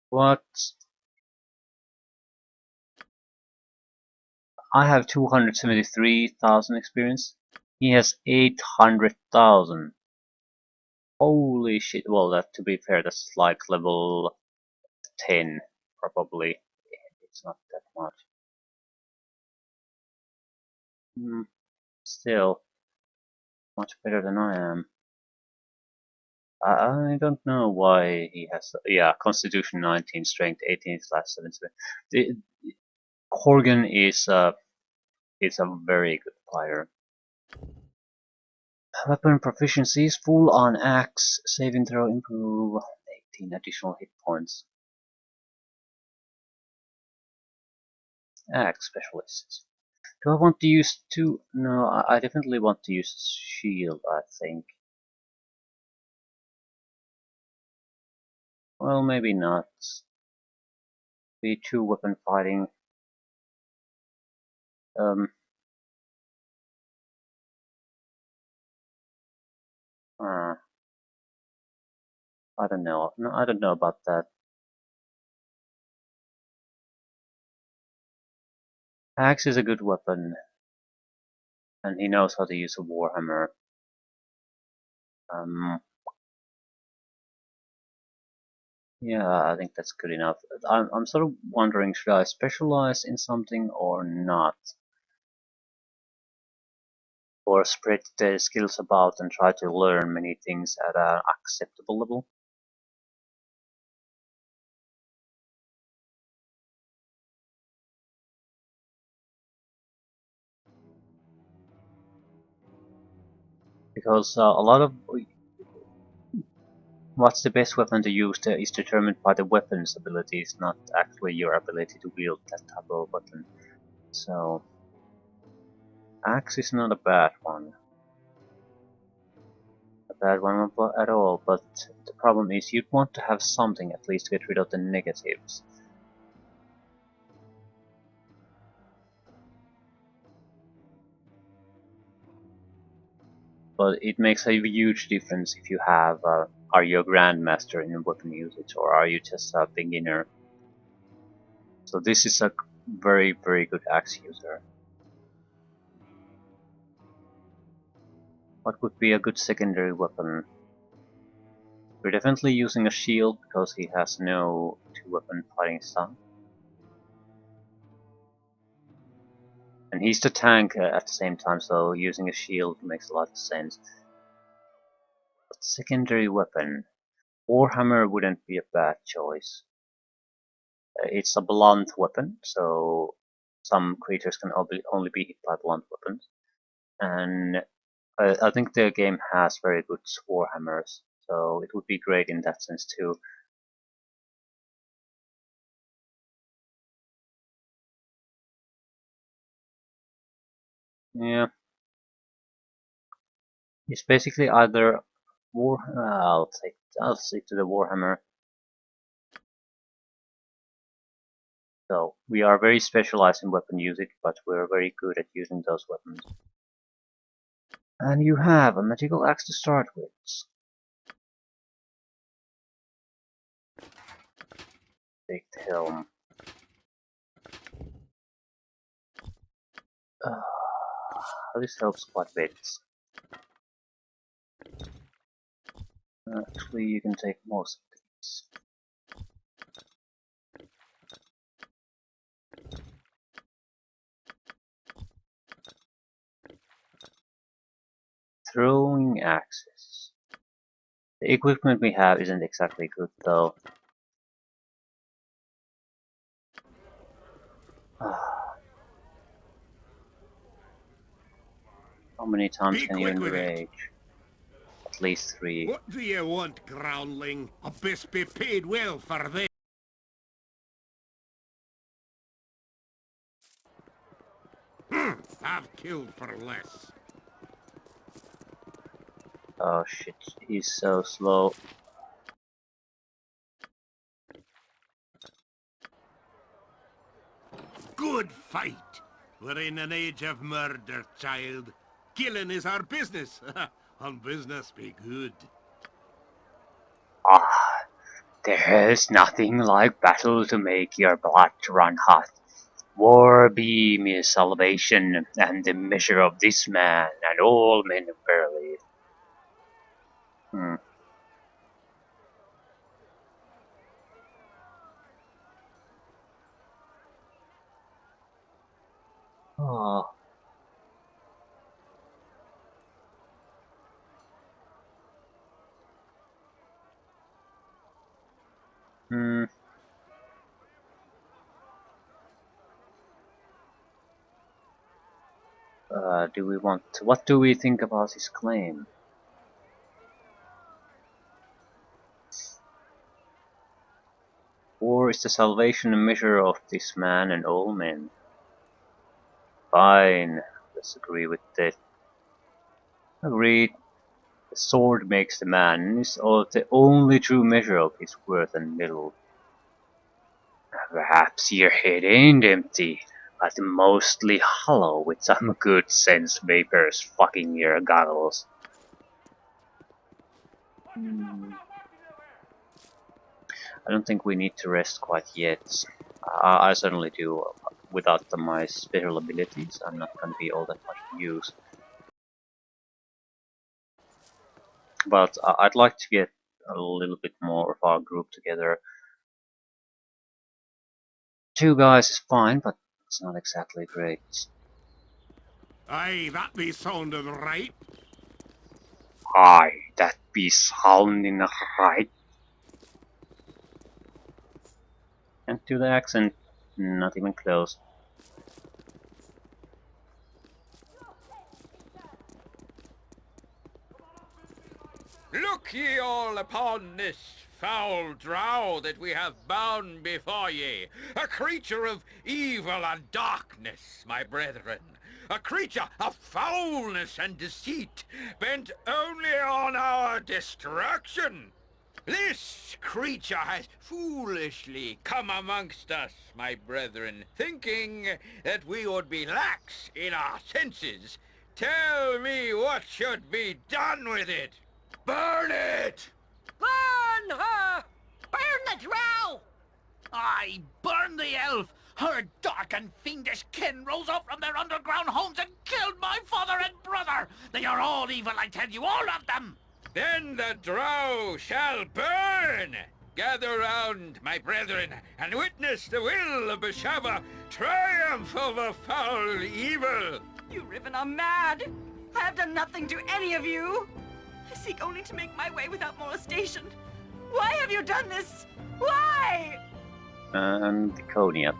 What? I have 273,000 experience. He has 800,000. Holy shit. Well, that to be fair, that's like level 10, probably. It's not that much. Still, much better than I am. I don't know why he has. Yeah, Constitution 19, Strength 18/7. The Corgan is a very good fighter. Weapon proficiency is full on axe. Saving throw improve 18 additional hit points. Axe specialists. Do I want to use two? No, I definitely want to use shield, I think. Well, maybe not. Be two weapon fighting. I don't know. No, I don't know about that. Axe is a good weapon, and he knows how to use a warhammer. Yeah, I think that's good enough. I'm sort of wondering, should I specialize in something or not? Or spread the skills about and try to learn many things at an acceptable level? because a lot of what's the best weapon to use there is determined by the weapon's abilities, not actually your ability to wield that type of weapon. So, axe is not a bad one. A bad one at all, but the problem is you'd want to have something at least to get rid of the negatives. But it makes a huge difference if you have, are you a grandmaster in weapon usage or are you just a beginner? So this is a very, very good axe user. What would be a good secondary weapon? We're definitely using a shield because he has no two-weapon fighting style. And he's the tank at the same time, so using a shield makes a lot of sense. But secondary weapon, Warhammer wouldn't be a bad choice. It's a blunt weapon, so some creatures can only be hit by blunt weapons. And I think the game has very good warhammers, so it would be great in that sense too. Yeah, it's basically either I'll stick to the warhammer. So we are very specialized in weapon usage, but we're very good at using those weapons. And you have a magical axe to start with. Take the helm. This helps quite a bit. Actually, you can take most of these. Throwing axes. The equipment we have isn't exactly good though. How many times can you enrage? At least 3. What do you want, groundling? A best be paid well for this. I've killed for less. Oh shit, he's so slow. Good fight. We're in an age of murder, child. Killing is our business. And business be good. Ah, there's nothing like battle to make your blood run hot. War be me salvation, and the measure of this man, and all men verily. Oh. Do we want? What do we think about his claim? War is the salvation and measure of this man and all men. Fine, let's agree with that. Agreed. The sword makes the man, and is the only true measure of his worth and mettle. Perhaps your head ain't empty, but mostly hollow with some good sense vapors fucking your goggles. I don't think we need to rest quite yet. I certainly do. Without my special abilities, I'm not going to be all that much use. But I'd like to get a little bit more of our group together. 2 guys is fine, but it's not exactly great. Aye, that be sounding right. Aye, that be sounding right. Can't do the accent, not even close. Look ye all upon this foul drow that we have bound before ye, a creature of evil and darkness, my brethren, a creature of foulness and deceit, bent only on our destruction. This creature has foolishly come amongst us, my brethren, thinking that we would be lax in our senses. Tell me what should be done with it. Burn it! Burn her! Burn the drow! Aye, burn the elf! Her dark and fiendish kin rose up from their underground homes and killed my father and brother! They are all evil, I tell you, all of them! Then the drow shall burn! Gather round, my brethren, and witness the will of Beshaba triumph over foul evil! You Riven are mad! I have done nothing to any of you! I seek only to make my way without molestation. Why have you done this? Why? And Viconia.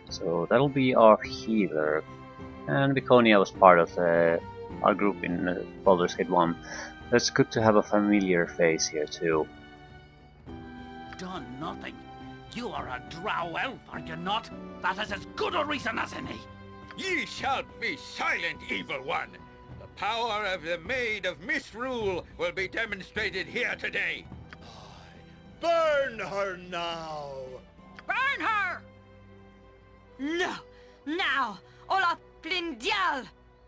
So that'll be our healer. And Viconia was part of our group in Baldur's Gate 1. It's good to have a familiar face here too. Done nothing? You are a drow elf, are you not? That is as good a reason as any. Ye shall be silent, evil one! The power of the Maid of Misrule will be demonstrated here today. Burn her now! Burn her! No! Now! Olaf Blindial!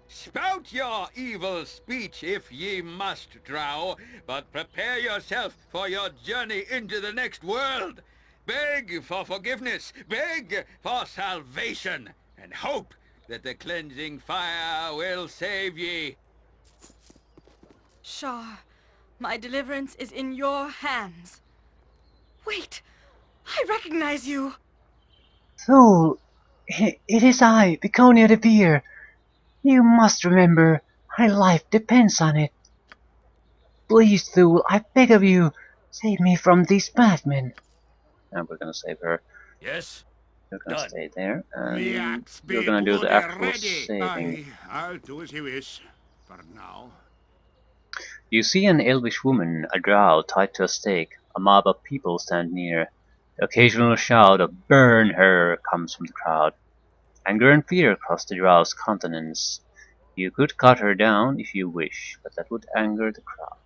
Spout your evil speech if ye must, drow, but prepare yourself for your journey into the next world. Beg for forgiveness, beg for salvation, and hope that the cleansing fire will save ye. Shar, my deliverance is in your hands. Wait! I recognize you! Thule! It is I, Viconia the Beer! You must remember, my life depends on it. Please, Thule, I beg of you, save me from these madmen. And we're gonna save her. Yes? You're gonna Done. stay there, Me and axe be you're gonna do the bloody actual ready. saving. I'll do as you wish, for now. You see an elvish woman, a drow, tied to a stake. A mob of people stand near. The occasional shout of "Burn her!" comes from the crowd. Anger and fear cross the drow's countenance. You could cut her down if you wish, but that would anger the crowd.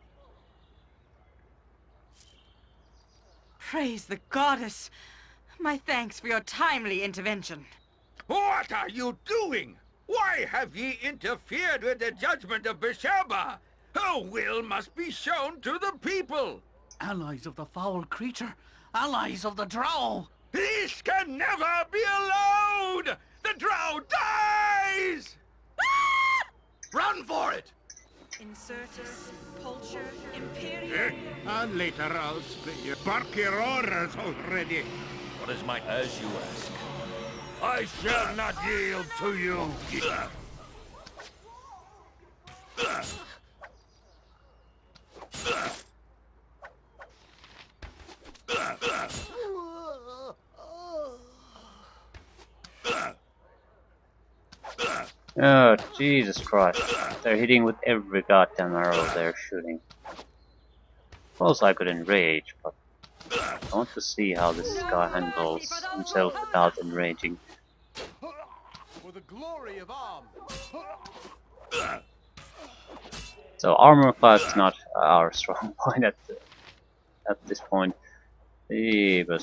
Praise the goddess! My thanks for your timely intervention. What are you doing? Why have ye interfered with the judgment of Beshaba? Her will must be shown to the people. Allies of the foul creature! Allies of the drow! This can never be allowed! The drow dies! Run for it! Incertus, Pulcher, Imperium... And later I'll spare you. Bark your orders already. What is my as you ask? I shall not yield to you. Oh, Jesus Christ. They're hitting with every goddamn arrow they're shooting. Suppose I could enrage, but I want to see how this guy handles himself without enraging. For the glory of Arm. So armor class is not our strong point at this point. But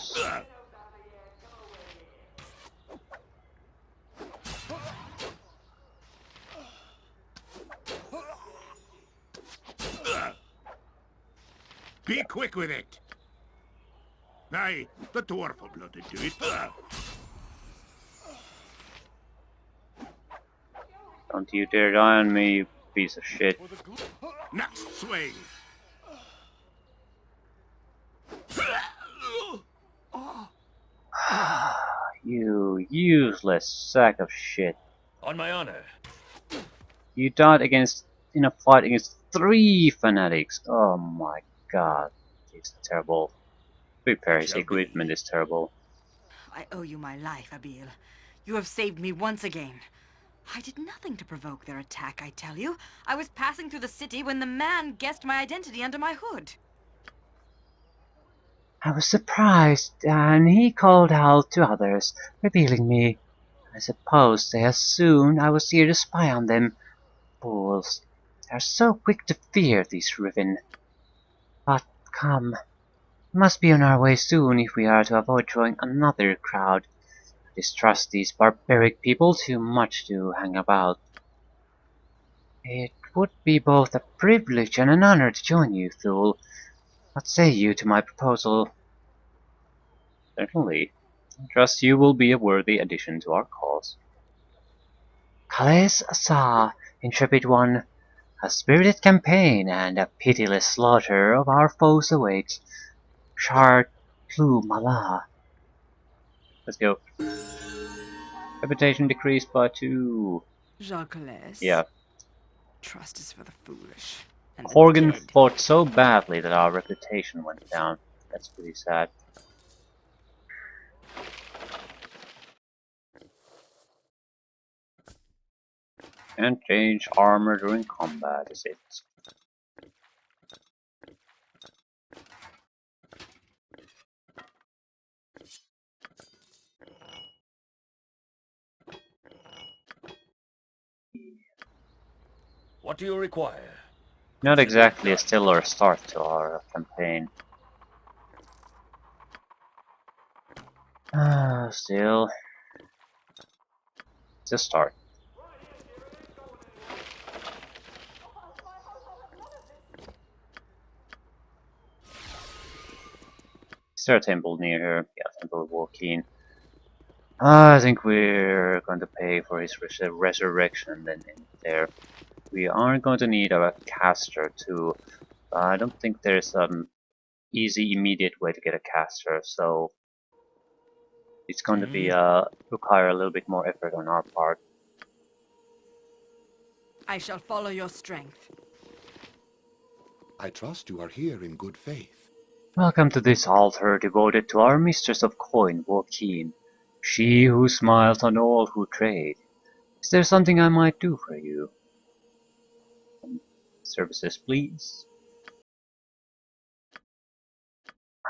Be quick with it. Aye, the dwarf will bloody do it. don't you dare die on me, you piece of shit. Next swing. You useless sack of shit. On my honor. You died in a fight against 3 fanatics. Oh my god. It's terrible. Prepare's equipment is terrible. I owe you my life, Abil. You have saved me once again. I did nothing to provoke their attack, I tell you. I was passing through the city when the man guessed my identity under my hood. I was surprised, and he called out to others, revealing me. I suppose they assumed I was here to spy on them. Fools. They're so quick to fear these Riven. But come, we must be on our way soon if we are to avoid drawing another crowd. I distrust these barbaric people too much to hang about. It would be both a privilege and an honor to join you, Thule. What say you to my proposal? Certainly. I trust you will be a worthy addition to our cause. Kales Asa, intrepid one, a spirited campaign and a pitiless slaughter of our foes awaits. Shard Plu Mala. Let's go. Reputation decreased by 2. Jacques, Yeah. trust is for the foolish. And the Horgan dead. fought so badly that our reputation went down. That's pretty sad. And change armor during combat, is it? What do you require? Not exactly a stellar start to our campaign. Still, it's a start. Is there a temple near here? Yeah, Temple of Walkeen. I think we're going to pay for his resurrection and then end there. We are going to need a caster too. I don't think there's an easy, immediate way to get a caster, so it's going to be require a little bit more effort on our part. I shall follow your strength. I trust you are here in good faith. Welcome to this altar devoted to our mistress of coin, Walkeen, she who smiles on all who trade. Is there something I might do for you? Services, please.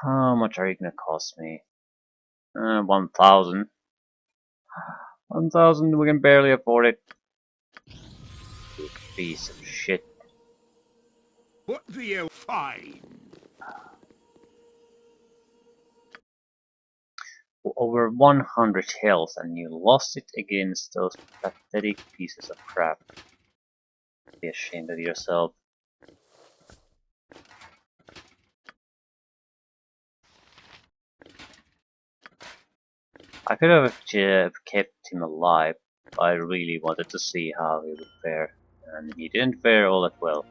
How much are you gonna cost me? 1,000. 1,000, we can barely afford it. You piece of shit. What do you find? Over 100 health, and you lost it against those pathetic pieces of crap. Be ashamed of yourself. I could have kept him alive, but I really wanted to see how he would fare, and he didn't fare all that well.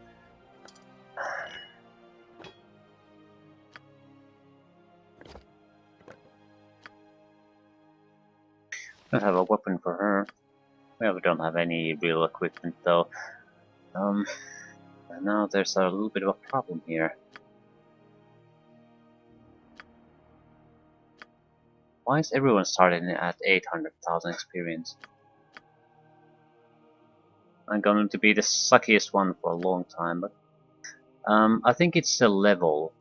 Don't have a weapon for her. Well, we don't have any real equipment though. And now there's a little bit of a problem here. Why is everyone starting at 800,000 experience? I'm going to be the suckiest one for a long time, but I think it's the level.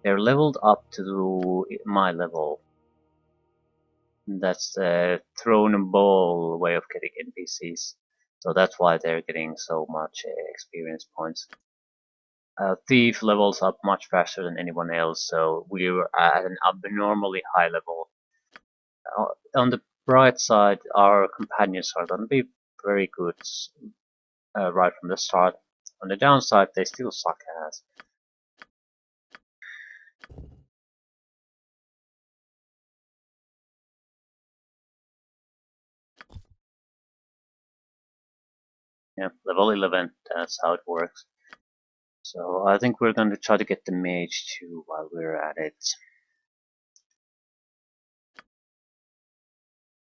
They're leveled up to my level. That's the thrown and ball way of getting NPCs. So that's why they're getting so much experience points. Thief levels up much faster than anyone else, so we're at an abnormally high level. On the bright side, our companions are going to be very good right from the start. On the downside, they still suck ass. Yeah, level 11, that's how it works. So I think we're going to try to get the mage too while we're at it.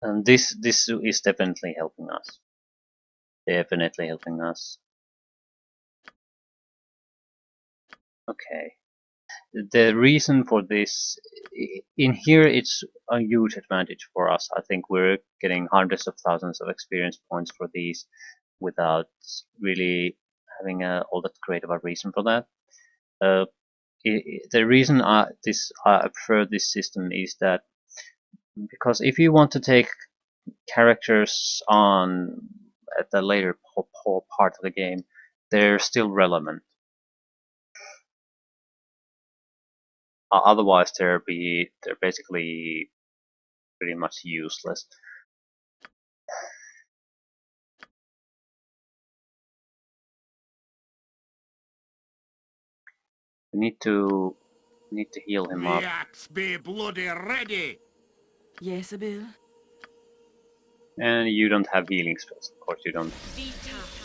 And this is definitely helping us. Definitely helping us. Okay. The reason for this, in here it's a huge advantage for us. I think we're getting hundreds of thousands of experience points for these without really having all that great of a reason for that. the reason I prefer this system is that because if you want to take characters on at the later part of the game, they're still relevant. Otherwise, they're basically pretty much useless. We need to heal him up. The axe be bloody ready. Yes, Abil? And you don't have healing spells, of course you don't.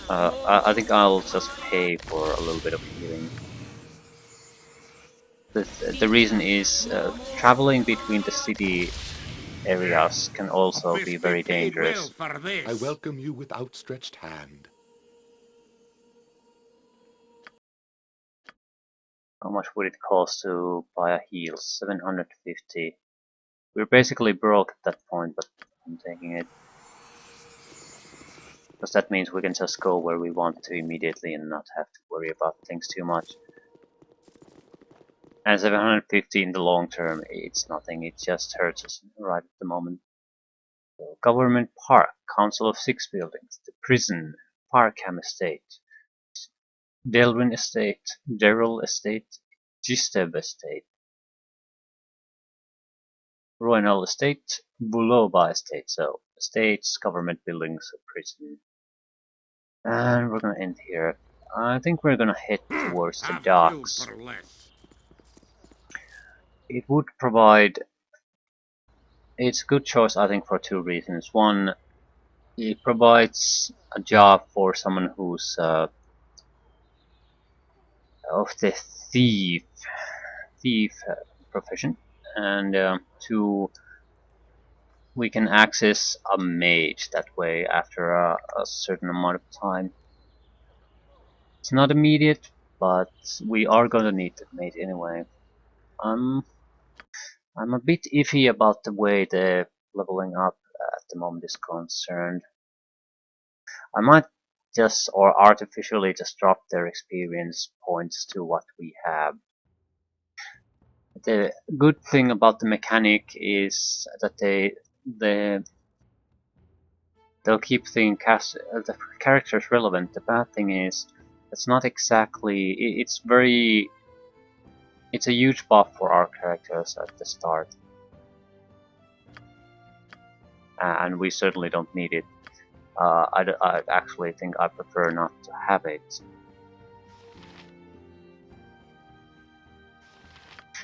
I think I'll just pay for a little bit of healing. The reason is traveling between the city areas can also be very dangerous. I welcome you with outstretched hand. How much would it cost to buy a heal? 750. We're basically broke at that point, but I'm taking it. Because that means we can just go where we want to immediately and not have to worry about things too much. And 750 in the long term, it's nothing, it just hurts us right at the moment. So, Government Park, Council of 6 buildings, the prison, Parkham Estate, Delwyn Estate, Derrill Estate, Gistev Estate, Royal Estate, Buloba Estate. So, estates, government buildings, a prison. And we're gonna end here. I think we're gonna head towards the docks. It would provide... It's a good choice, I think, for two reasons. One, it provides a job for someone who's of the thief profession, and two, we can access a mage that way after a certain amount of time. It's not immediate, but we are gonna need the mage anyway. I'm a bit iffy about the way the leveling up at the moment is concerned. I might just, or artificially just drop their experience points to what we have. The good thing about the mechanic is that they'll keep the characters relevant. The bad thing is it's not exactly, it's a huge buff for our characters at the start, and we certainly don't need it. I actually think I prefer not to have it.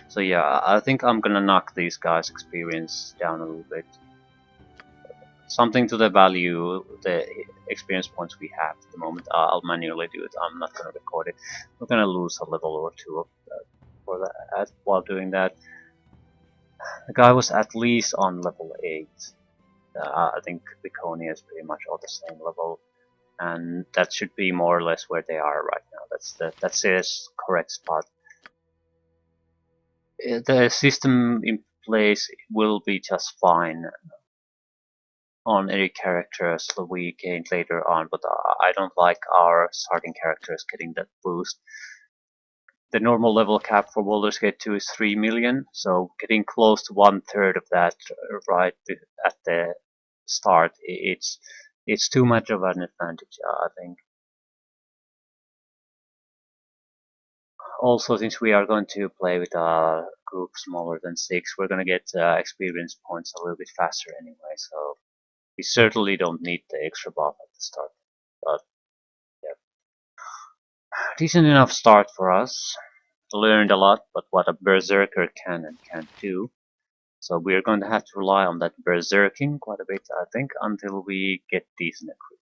So yeah, I think I'm gonna knock these guys' experience down a little bit. Something to the value, the experience points we have at the moment. I'll manually do it. I'm not gonna record it. We're gonna lose a level or two of for that while doing that. The guy was at least on level 8. I think Viconia is pretty much all the same level, and that should be more or less where they are right now. That's the correct spot. The system in place will be just fine on any characters that we gain later on, but I don't like our starting characters getting that boost. The normal level cap for Baldur's Gate 2 is 3 million, so getting close to 1/3 of that right at the start, it's too much of an advantage, I think. Also, since we are going to play with a group smaller than 6, we're going to get experience points a little bit faster anyway, so we certainly don't need the extra buff at the start. But yeah, decent enough start for us. Learned a lot, but what a berserker can and can't do. So we're going to have to rely on that berserking quite a bit, I think, until we get decent equipment.